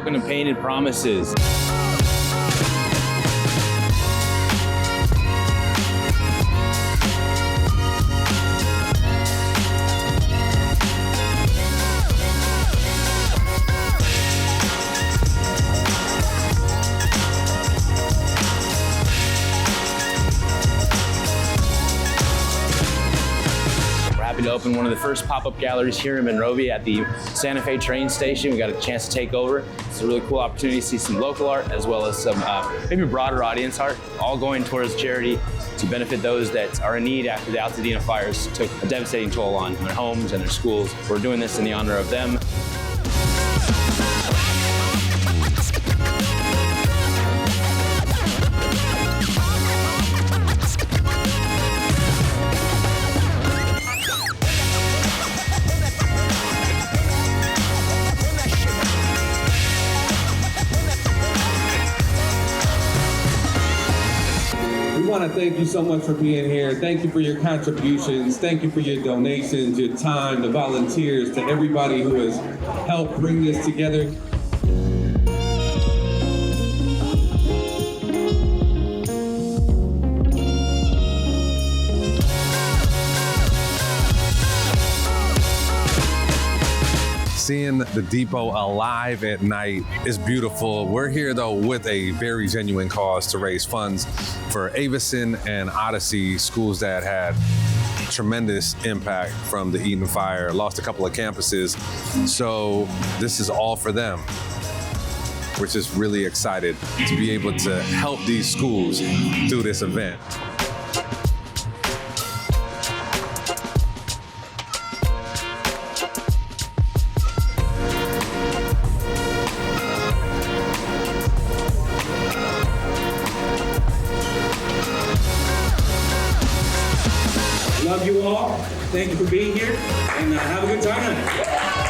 Broken and Painted Promises. Happy to open one of the first pop-up galleries here in Monrovia at the Santa Fe train station. We got a chance to take over. It's a really cool opportunity to see some local art as well as some maybe broader audience art, all going towards charity to benefit those that are in need after the Altadena fires took a devastating toll on their homes and their schools. We're doing this in the honor of them. We want to thank you so much for being here. Thank you for your contributions. Thank you for your donations, your time, the volunteers, to everybody who has helped bring this together. Seeing the depot alive at night is beautiful. We're here though with a very genuine cause to raise funds for Avison and Odyssey, schools that had tremendous impact from the Eden fire, lost a couple of campuses. So this is all for them. We're just really excited to be able to help these schools through this event. Love you all. Thank you for being here, and have a good time.